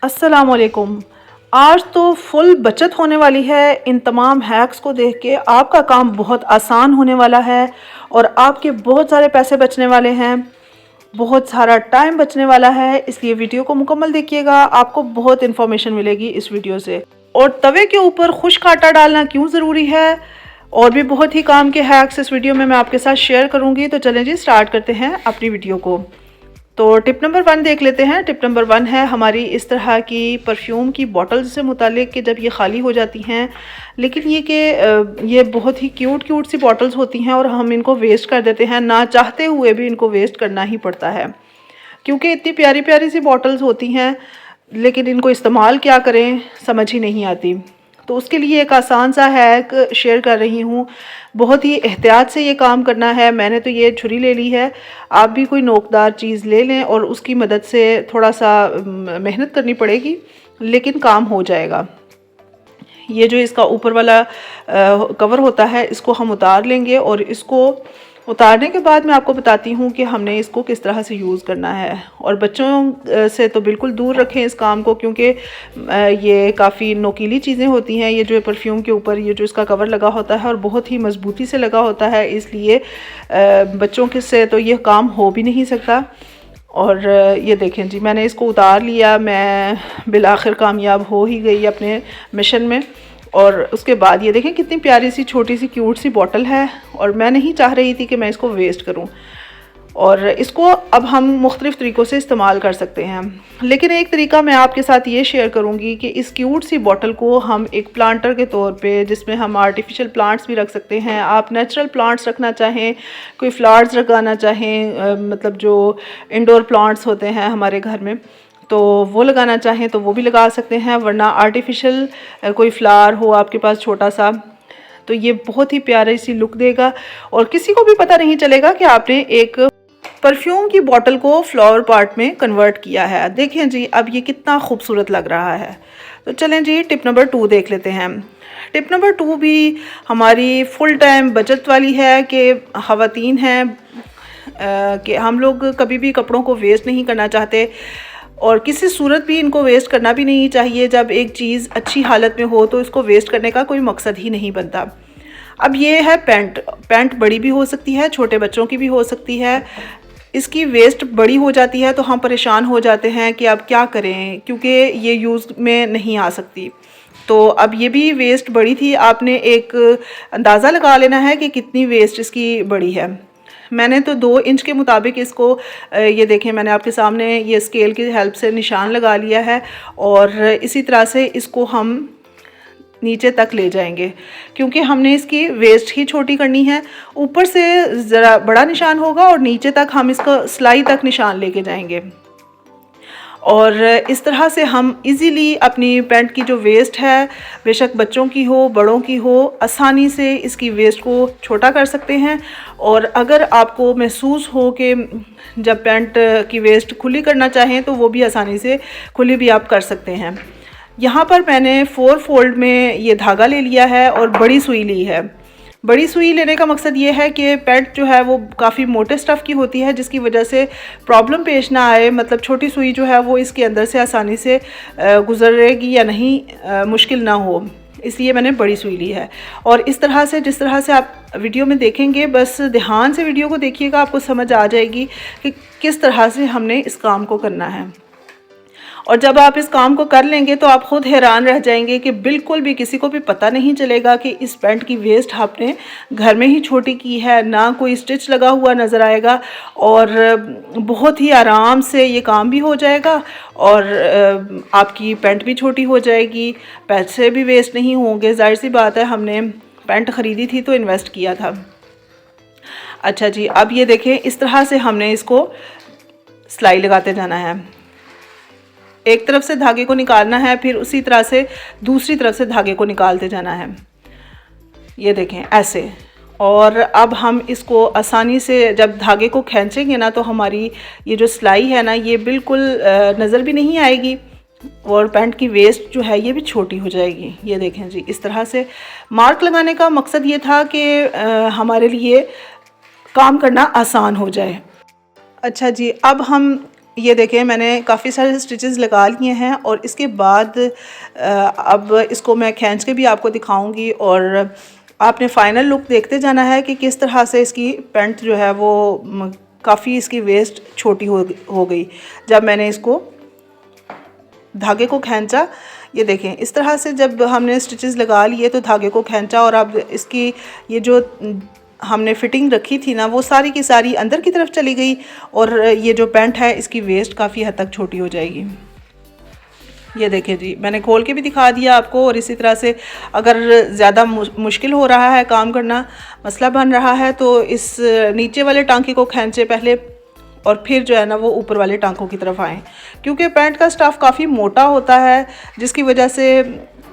अस्सलाम वालेकुम। आज तो फुल बचत होने वाली है। इन तमाम हैक्स को देख के आपका काम बहुत आसान होने वाला है और आपके बहुत सारे पैसे बचने वाले हैं, बहुत सारा टाइम बचने वाला है। इसलिए वीडियो को मुकम्मल देखिएगा, आपको बहुत इन्फॉर्मेशन मिलेगी इस वीडियो से। और तवे के ऊपर खुश्क आटा डालना क्यों ज़रूरी है और भी बहुत ही काम के हैक्स इस वीडियो में मैं आपके साथ शेयर करूँगी। तो चलें जी, स्टार्ट करते हैं अपनी वीडियो को। तो टिप नंबर 1 देख लेते हैं। टिप नंबर 1 है हमारी इस तरह की परफ्यूम की बॉटल्स से मुतालिक कि जब ये ख़ाली हो जाती हैं, लेकिन ये बहुत ही क्यूट सी बॉटल्स होती हैं और हम इनको वेस्ट कर देते हैं, ना चाहते हुए भी इनको वेस्ट करना ही पड़ता है क्योंकि इतनी प्यारी प्यारी सी बॉटल्स होती हैं, लेकिन इनको इस्तेमाल क्या करें समझ ही नहीं आती। तो उसके लिए एक आसान सा हैक शेयर कर रही हूँ। बहुत ही एहतियात से ये काम करना है। मैंने तो ये छुरी ले ली है, आप भी कोई नोकदार चीज़ ले लें और उसकी मदद से थोड़ा सा मेहनत करनी पड़ेगी, लेकिन काम हो जाएगा। ये जो इसका ऊपर वाला कवर होता है, इसको हम उतार लेंगे और इसको उतारने के बाद मैं आपको बताती हूँ कि हमने इसको किस तरह से यूज़ करना है। और बच्चों से तो बिल्कुल दूर रखें इस काम को, क्योंकि ये काफ़ी नोकीली चीज़ें होती हैं। ये जो परफ्यूम के ऊपर ये जो इसका कवर लगा होता है और बहुत ही मज़बूती से लगा होता है, इसलिए बच्चों के से तो ये काम हो भी नहीं सकता। और ये देखें जी, मैंने इसको उतार लिया, मैं बिलाखिर कामयाब हो ही गई अपने मिशन में। और उसके बाद ये देखें कितनी प्यारी सी छोटी सी क्यूट सी बॉटल है और मैं नहीं चाह रही थी कि मैं इसको वेस्ट करूं। और इसको अब हम मुख्तलिफ़ तरीक़ों से इस्तेमाल कर सकते हैं, लेकिन एक तरीका मैं आपके साथ ये शेयर करूँगी कि इस क्यूट सी बॉटल को हम एक प्लांटर के तौर पे, जिसमें हम आर्टिफिशियल प्लांट्स भी रख सकते हैं। आप नेचुरल प्लांट्स रखना चाहें, कोई फ्लावर्स लगाना चाहें, मतलब जो इंडोर प्लांट्स होते हैं हमारे घर में, तो वो लगाना चाहें तो वो भी लगा सकते हैं। वरना आर्टिफिशियल कोई फ्लावर हो आपके पास छोटा सा, तो ये बहुत ही प्यारी सी लुक देगा और किसी को भी पता नहीं चलेगा कि आपने एक परफ्यूम की बोतल को फ्लावर पॉट में कन्वर्ट किया है। देखें जी, अब ये कितना खूबसूरत लग रहा है। तो चलें जी, टिप नंबर 2 देख लेते हैं। टिप नंबर 2 भी हमारी फुल टाइम बचत वाली है कि ख़वातीन हैं कि हम लोग कभी भी कपड़ों को वेस्ट नहीं करना चाहते और किसी सूरत भी इनको वेस्ट करना भी नहीं चाहिए। जब एक चीज़ अच्छी हालत में हो तो इसको वेस्ट करने का कोई मकसद ही नहीं बनता। अब ये है पैंट बड़ी भी हो सकती है, छोटे बच्चों की भी हो सकती है। इसकी वेस्ट बड़ी हो जाती है तो हम परेशान हो जाते हैं कि अब क्या करें, क्योंकि ये यूज़ में नहीं आ सकती। तो अब ये भी वेस्ट बड़ी थी, आपने एक अंदाज़ा लगा लेना है कि कितनी वेस्ट इसकी बड़ी है। मैंने तो 2 इंच के मुताबिक इसको ये देखें, मैंने आपके सामने ये स्केल की हेल्प से निशान लगा लिया है और इसी तरह से इसको हम नीचे तक ले जाएंगे, क्योंकि हमने इसकी वेस्ट ही छोटी करनी है। ऊपर से ज़रा बड़ा निशान होगा और नीचे तक हम इसको सिलाई तक निशान लेके जाएंगे और इस तरह से हम इजीली अपनी पैंट की जो वेस्ट है, बेशक बच्चों की हो बड़ों की हो, आसानी से इसकी वेस्ट को छोटा कर सकते हैं। और अगर आपको महसूस हो कि जब पैंट की वेस्ट खुली करना चाहें तो वो भी आसानी से खुली भी आप कर सकते हैं। यहाँ पर मैंने 4 फोल्ड में ये धागा ले लिया है और बड़ी सुई ली है। बड़ी सुई लेने का मकसद ये है कि पैंट जो है वो काफ़ी मोटे स्टफ़ की होती है, जिसकी वजह से प्रॉब्लम पेश ना आए। मतलब छोटी सुई जो है वो इसके अंदर से आसानी से गुजरेगी या नहीं, मुश्किल ना हो, इसलिए मैंने बड़ी सुई ली है। और इस तरह से, जिस तरह से आप वीडियो में देखेंगे, बस ध्यान से वीडियो को देखिएगा, आपको समझ आ जाएगी कि किस तरह से हमने इस काम को करना है। और जब आप इस काम को कर लेंगे तो आप ख़ुद हैरान रह जाएंगे कि बिल्कुल भी किसी को भी पता नहीं चलेगा कि इस पैंट की वेस्ट आपने घर में ही छोटी की है, ना कोई स्टिच लगा हुआ नज़र आएगा और बहुत ही आराम से ये काम भी हो जाएगा और आपकी पैंट भी छोटी हो जाएगी, पैसे भी वेस्ट नहीं होंगे। जाहिर सी बात है, हमने पैंट ख़रीदी थी तो इन्वेस्ट किया था। अच्छा जी, अब ये देखें, इस तरह से हमने इसको सिलाई लगाते जाना है। एक तरफ से धागे को निकालना है, फिर उसी तरह से दूसरी तरफ से धागे को निकालते जाना है। ये देखें ऐसे। और अब हम इसको आसानी से जब धागे को खींचेंगे ना, तो हमारी ये जो सिलाई है ना, ये बिल्कुल नज़र भी नहीं आएगी और पैंट की वेस्ट जो है ये भी छोटी हो जाएगी। ये देखें जी, इस तरह से मार्क लगाने का मकसद ये था कि हमारे लिए काम करना आसान हो जाए। अच्छा जी, अब हम ये देखें मैंने काफ़ी सारे स्टिचेस लगा लिए हैं और इसके बाद अब इसको मैं खींच के भी आपको दिखाऊंगी और आपने फ़ाइनल लुक देखते जाना है कि किस तरह से इसकी पैंट जो है वो काफ़ी इसकी वेस्ट छोटी हो गई जब मैंने इसको धागे को खींचा। ये देखें इस तरह से जब हमने स्टिचेस लगा लिए तो धागे को खींचा और अब इसकी ये जो हमने फिटिंग रखी थी ना वो सारी की सारी अंदर की तरफ चली गई और ये जो पैंट है इसकी वेस्ट काफ़ी हद तक छोटी हो जाएगी। ये देखिए जी मैंने खोल के भी दिखा दिया आपको। और इसी तरह से अगर ज़्यादा मुश्किल हो रहा है काम करना, मसला बन रहा है, तो इस नीचे वाले टांके को खींचे पहले और फिर जो है ना वो ऊपर वाले टांकों की तरफ आएँ, क्योंकि पैंट का स्टफ़ काफ़ी मोटा होता है जिसकी वजह से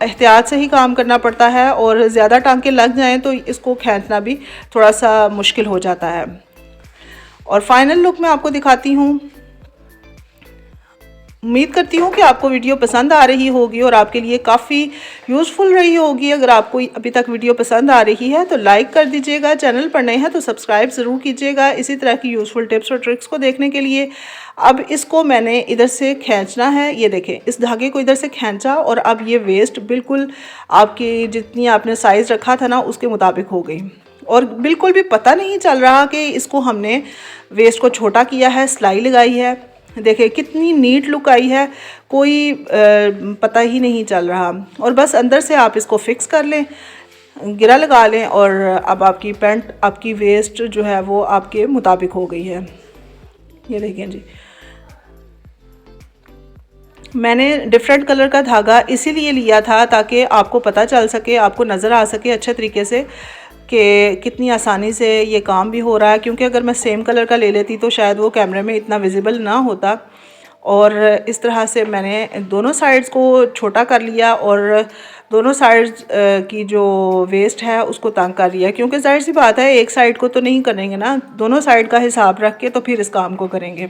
एहतियात से ही काम करना पड़ता है और ज़्यादा टांके लग जाएं तो इसको खींचना भी थोड़ा सा मुश्किल हो जाता है। और फाइनल लुक मैं आपको दिखाती हूँ। उम्मीद करती हूँ कि आपको वीडियो पसंद आ रही होगी और आपके लिए काफ़ी यूज़फुल रही होगी। अगर आपको अभी तक वीडियो पसंद आ रही है तो लाइक कर दीजिएगा, चैनल पर नए हैं तो सब्सक्राइब ज़रूर कीजिएगा इसी तरह की यूज़फुल टिप्स और ट्रिक्स को देखने के लिए। अब इसको मैंने इधर से खींचना है। ये देखें इस धागे को इधर से खींचा और अब ये वेस्ट बिल्कुल आपकी जितनी आपने साइज़ रखा था ना उसके मुताबिक हो गई और बिल्कुल भी पता नहीं चल रहा कि इसको हमने वेस्ट को छोटा किया है, सिलाई लगाई है। देखिए कितनी नीट लुक आई है, कोई पता ही नहीं चल रहा। और बस अंदर से आप इसको फिक्स कर लें, गिरा लगा लें और अब आपकी पैंट, आपकी वेस्ट जो है वो आपके मुताबिक हो गई है। ये देखें जी मैंने डिफरेंट कलर का धागा इसीलिए लिया था ताकि आपको पता चल सके, आपको नज़र आ सके अच्छे तरीके से कि कितनी आसानी से ये काम भी हो रहा है। क्योंकि अगर मैं सेम कलर का ले लेती तो शायद वो कैमरे में इतना विजिबल ना होता। और इस तरह से मैंने दोनों साइड्स को छोटा कर लिया और दोनों साइड्स की जो वेस्ट है उसको तंग कर लिया, क्योंकि जाहिर सी बात है एक साइड को तो नहीं करेंगे ना, दोनों साइड का हिसाब रख के तो फिर इस काम को करेंगे।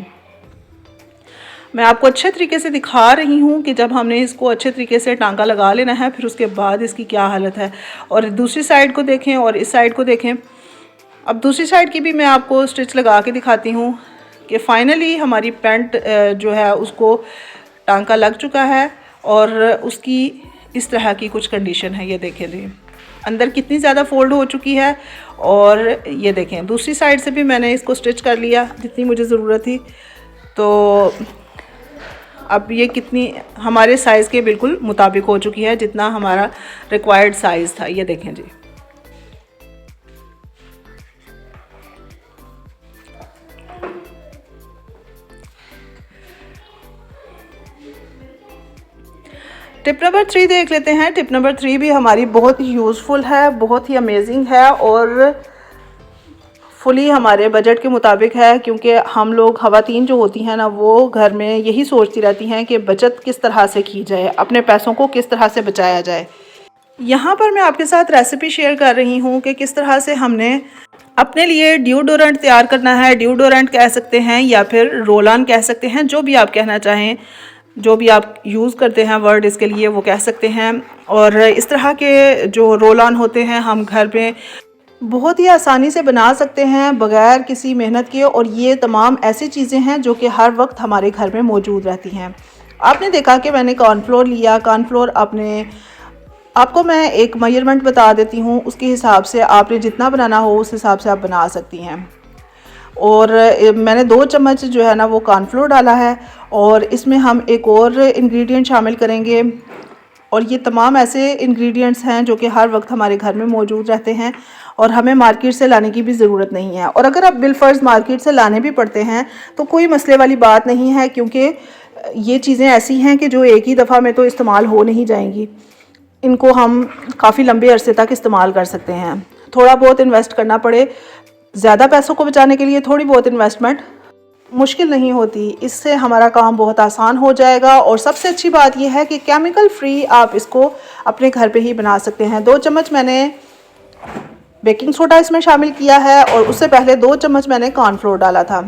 मैं आपको अच्छे तरीके से दिखा रही हूँ कि जब हमने इसको अच्छे तरीके से टांका लगा लेना है फिर उसके बाद इसकी क्या हालत है। और दूसरी साइड को देखें और इस साइड को देखें। अब दूसरी साइड की भी मैं आपको स्टिच लगा के दिखाती हूँ कि फाइनली हमारी पैंट जो है उसको टांका लग चुका है और उसकी इस तरह की कुछ कंडीशन है। ये देखें जी अंदर कितनी ज़्यादा फोल्ड हो चुकी है। और ये देखें दूसरी साइड से भी मैंने इसको स्टिच कर लिया जितनी मुझे ज़रूरत थी। तो अब ये कितनी हमारे साइज़ के बिल्कुल मुताबिक हो चुकी है, जितना हमारा रिक्वायर्ड साइज़ था। ये देखें जी टिप नंबर 3 देख लेते हैं। टिप नंबर 3 भी हमारी बहुत ही यूज़फुल है, बहुत ही अमेजिंग है और फुली हमारे बजट के मुताबिक है। क्योंकि हम लोग ख़वातीन जो होती हैं ना वो घर में यही सोचती रहती हैं कि बचत किस तरह से की जाए, अपने पैसों को किस तरह से बचाया जाए। यहाँ पर मैं आपके साथ रेसिपी शेयर कर रही हूँ कि किस तरह से हमने अपने लिए डिओडोरेंट तैयार करना है। डिओडोरेंट कह सकते हैं या फिर रोल ऑन कह सकते हैं, जो भी आप कहना चाहें, जो भी आप यूज़ करते हैं वर्ड इसके लिए वो कह सकते हैं। और इस तरह के जो रोल ऑन होते हैं हम घर में बहुत ही आसानी से बना सकते हैं बग़ैर किसी मेहनत के। और ये तमाम ऐसी चीज़ें हैं जो कि हर वक्त हमारे घर में मौजूद रहती हैं। आपने देखा कि मैंने कॉर्नफ्लोर लिया। कॉर्नफ्लोर आपको मैं एक मेजरमेंट बता देती हूँ, उसके हिसाब से आपने जितना बनाना हो उस हिसाब से आप बना सकती हैं। और मैंने 2 चम्मच जो है ना वो कॉर्नफ्लोर डाला है और इसमें हम एक और इंग्रेडिएंट शामिल करेंगे। और ये तमाम ऐसे इंग्रेडिएंट्स हैं जो कि हर वक्त हमारे घर में मौजूद रहते हैं और हमें मार्केट से लाने की भी ज़रूरत नहीं है। और अगर आप बिलफर्ज मार्केट से लाने भी पड़ते हैं तो कोई मसले वाली बात नहीं है, क्योंकि ये चीज़ें ऐसी हैं कि जो एक ही दफ़ा में तो इस्तेमाल हो नहीं जाएंगी। इनको हम काफ़ी लंबे अरसे तक इस्तेमाल कर सकते हैं। थोड़ा बहुत इन्वेस्ट करना पड़े, ज़्यादा पैसों को बचाने के लिए थोड़ी बहुत इन्वेस्टमेंट मुश्किल नहीं होती। इससे हमारा काम बहुत आसान हो जाएगा। और सबसे अच्छी बात यह है कि केमिकल फ्री आप इसको अपने घर पे ही बना सकते हैं। 2 चम्मच मैंने बेकिंग सोडा इसमें शामिल किया है और उससे पहले 2 चम्मच मैंने कॉर्नफ्लोर डाला था।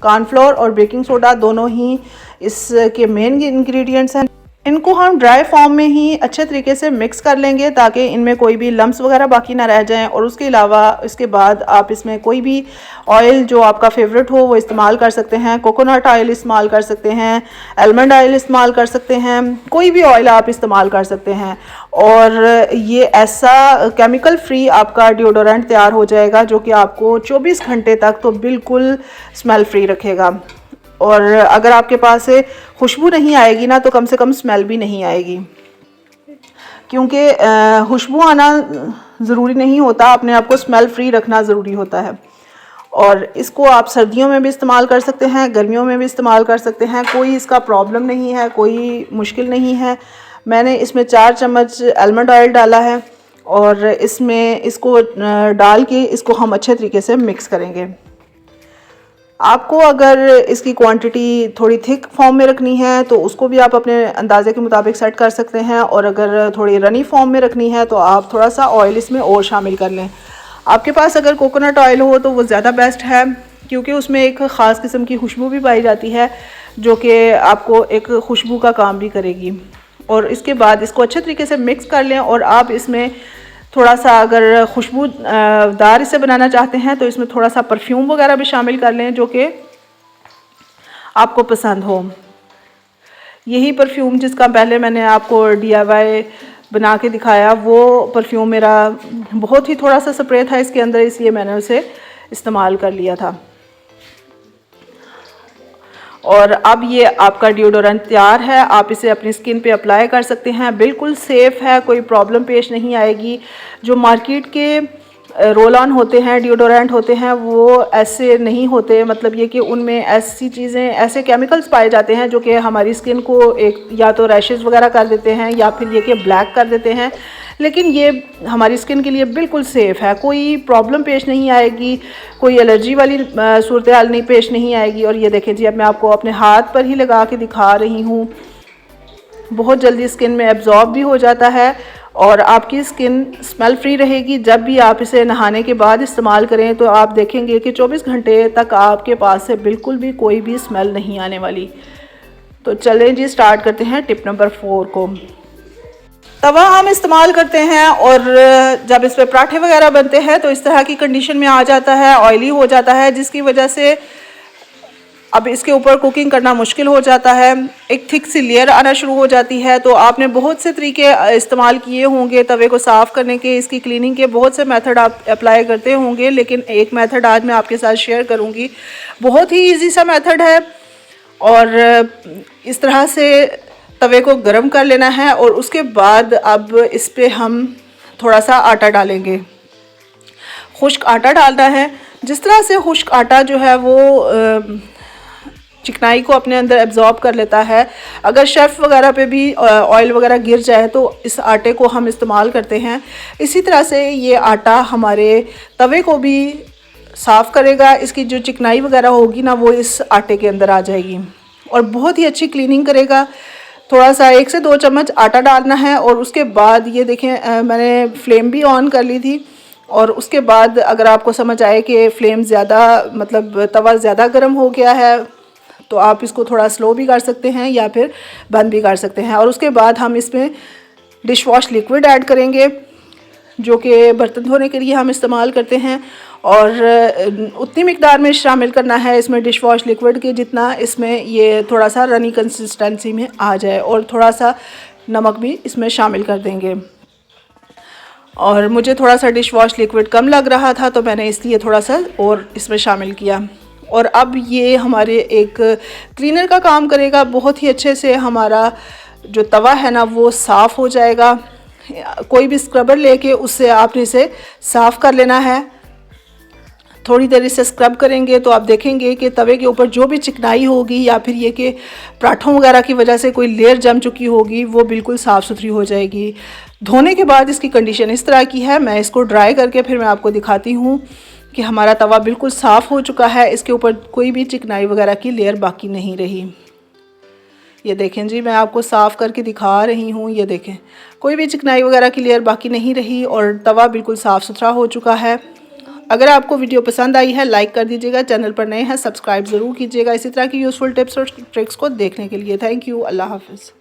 कॉर्नफ्लोर और बेकिंग सोडा दोनों ही इसके मेन इंग्रेडिएंट्स हैं। इनको हम ड्राई फॉर्म में ही अच्छे तरीके से मिक्स कर लेंगे ताकि इनमें कोई भी लम्स वगैरह बाकी ना रह जाएं। और उसके अलावा इसके बाद आप इसमें कोई भी ऑयल जो आपका फेवरेट हो वो इस्तेमाल कर सकते हैं। कोकोनट ऑयल इस्तेमाल कर सकते हैं, आलमंड ऑयल इस्तेमाल कर सकते हैं, कोई भी ऑयल आप इस्तेमाल कर सकते हैं। और ये ऐसा केमिकल फ्री आपका डिओडोरेंट तैयार हो जाएगा जो कि आपको 24 घंटे तक तो बिल्कुल स्मेल फ्री रखेगा। और अगर आपके पास से खुशबू नहीं आएगी ना तो कम से कम स्मेल भी नहीं आएगी, क्योंकि खुशबू आना ज़रूरी नहीं होता, अपने आप को स्मेल फ्री रखना ज़रूरी होता है। और इसको आप सर्दियों में भी इस्तेमाल कर सकते हैं, गर्मियों में भी इस्तेमाल कर सकते हैं, कोई इसका प्रॉब्लम नहीं है, कोई मुश्किल नहीं है। मैंने इसमें 4 चम्मच आलमंड ऑयल डाला है और इसमें इसको डाल के इसको हम अच्छे तरीके से मिक्स करेंगे। आपको अगर इसकी क्वांटिटी थोड़ी थिक फॉर्म में रखनी है तो उसको भी आप अपने अंदाजे के मुताबिक सेट कर सकते हैं, और अगर थोड़ी रनी फॉर्म में रखनी है तो आप थोड़ा सा ऑयल इसमें और शामिल कर लें। आपके पास अगर कोकोनट ऑयल हो तो वो ज़्यादा बेस्ट है, क्योंकि उसमें एक ख़ास किस्म की खुशबू भी पाई जाती है जो कि आपको एक खुशबू का काम भी करेगी। और इसके बाद इसको अच्छे तरीके से मिक्स कर लें। और आप इसमें थोड़ा सा अगर खुशबूदार इसे बनाना चाहते हैं तो इसमें थोड़ा सा परफ्यूम वगैरह भी शामिल कर लें जो कि आपको पसंद हो। यही परफ्यूम जिसका पहले मैंने आपको DIY बना के दिखाया, वो परफ्यूम मेरा बहुत ही थोड़ा सा स्प्रे था इसके अंदर, इसलिए मैंने उसे इस्तेमाल कर लिया था। और अब ये आपका डिओडोरेंट तैयार है, आप इसे अपनी स्किन पे अप्लाई कर सकते हैं। बिल्कुल सेफ़ है, कोई प्रॉब्लम पेश नहीं आएगी। जो मार्केट के रोल ऑन होते हैं, डिओडोरेंट होते हैं, वो ऐसे नहीं होते, मतलब ये कि उनमें ऐसी चीज़ें, ऐसे केमिकल्स पाए जाते हैं जो कि हमारी स्किन को एक या तो रैशेस वगैरह कर देते हैं या फिर ये कि ब्लैक कर देते हैं। लेकिन ये हमारी स्किन के लिए बिल्कुल सेफ़ है, कोई प्रॉब्लम पेश नहीं आएगी, कोई एलर्जी वाली सूरत हाल नहीं पेश नहीं आएगी। और ये देखें जी, अब मैं आपको अपने हाथ पर ही लगा के दिखा रही हूँ। बहुत जल्दी स्किन में एब्जॉर्ब भी हो जाता है और आपकी स्किन स्मेल फ्री रहेगी। जब भी आप इसे नहाने के बाद इस्तेमाल करें तो आप देखेंगे कि 24 घंटे तक आपके पास से बिल्कुल भी कोई भी स्मेल नहीं आने वाली। तो चलें जी, स्टार्ट करते हैं टिप नंबर 4 को। तवा हम इस्तेमाल करते हैं और जब इस पर पराठे वगैरह बनते हैं तो इस तरह की कंडीशन में आ जाता है, ऑयली हो जाता है, जिसकी वजह से अब इसके ऊपर कुकिंग करना मुश्किल हो जाता है। एक थिक सी लेयर आना शुरू हो जाती है। तो आपने बहुत से तरीके इस्तेमाल किए होंगे तवे को साफ़ करने के, इसकी क्लीनिंग के बहुत से मेथड आप अप्लाई करते होंगे, लेकिन एक मेथड आज मैं आपके साथ शेयर करूंगी। बहुत ही इजी सा मेथड है और इस तरह से तवे को गरम कर लेना है। और उसके बाद अब इस पर हम थोड़ा सा आटा डालेंगे, खुश्क आटा डालना है। जिस तरह से खुश्क आटा जो है वो चिकनाई को अपने अंदर एब्जॉर्ब कर लेता है, अगर शेफ़ वगैरह पे भी ऑयल वगैरह गिर जाए तो इस आटे को हम इस्तेमाल करते हैं। इसी तरह से ये आटा हमारे तवे को भी साफ़ करेगा, इसकी जो चिकनाई वगैरह होगी ना वो इस आटे के अंदर आ जाएगी और बहुत ही अच्छी क्लीनिंग करेगा। थोड़ा सा 1 से 2 चम्मच आटा डालना है और उसके बाद ये देखें मैंने फ्लेम भी ऑन कर ली थी। और उसके बाद अगर आपको समझ आए कि फ्लेम ज़्यादा, मतलब तवा ज़्यादा गर्म हो गया है, तो आप इसको थोड़ा स्लो भी कर सकते हैं या फिर बंद भी कर सकते हैं। और उसके बाद हम इसमें डिश वॉश लिक्विड ऐड करेंगे जो कि बर्तन धोने के लिए हम इस्तेमाल करते हैं। और उतनी मिकदार में शामिल करना है इसमें डिश वॉश लिक्विड के जितना इसमें ये थोड़ा सा रनी कंसिस्टेंसी में आ जाए। और थोड़ा सा नमक भी इसमें शामिल कर देंगे। और मुझे थोड़ा सा डिश वॉश लिक्विड कम लग रहा था तो मैंने इसलिए थोड़ा सा और इसमें शामिल किया। और अब ये हमारे एक क्लीनर का काम करेगा, बहुत ही अच्छे से हमारा जो तवा है ना वो साफ़ हो जाएगा। कोई भी स्क्रबर लेके उससे आपने इसे साफ़ कर लेना है। थोड़ी देर इसे स्क्रब करेंगे तो आप देखेंगे कि तवे के ऊपर जो भी चिकनाई होगी या फिर ये कि पराठों वगैरह की वजह से कोई लेयर जम चुकी होगी वो बिल्कुल साफ़ सुथरी हो जाएगी। धोने के बाद इसकी कंडीशन इस तरह की है। मैं इसको ड्राई करके फिर मैं आपको दिखाती हूँ कि हमारा तवा बिल्कुल साफ़ हो चुका है, इसके ऊपर कोई भी चिकनाई वगैरह की लेयर बाकी नहीं रही। ये देखें जी, मैं आपको साफ़ करके दिखा रही हूँ। ये देखें, कोई भी चिकनाई वगैरह की लेयर बाकी नहीं रही और तवा बिल्कुल साफ़ सुथरा हो चुका है। अगर आपको वीडियो पसंद आई है लाइक कर दीजिएगा, चैनल पर नए हैं सब्सक्राइब ज़रूर कीजिएगा इसी तरह की यूज़फुल टिप्स और ट्रिक्स को देखने के लिए। थैंक यू, अल्लाह हाफ़िज़।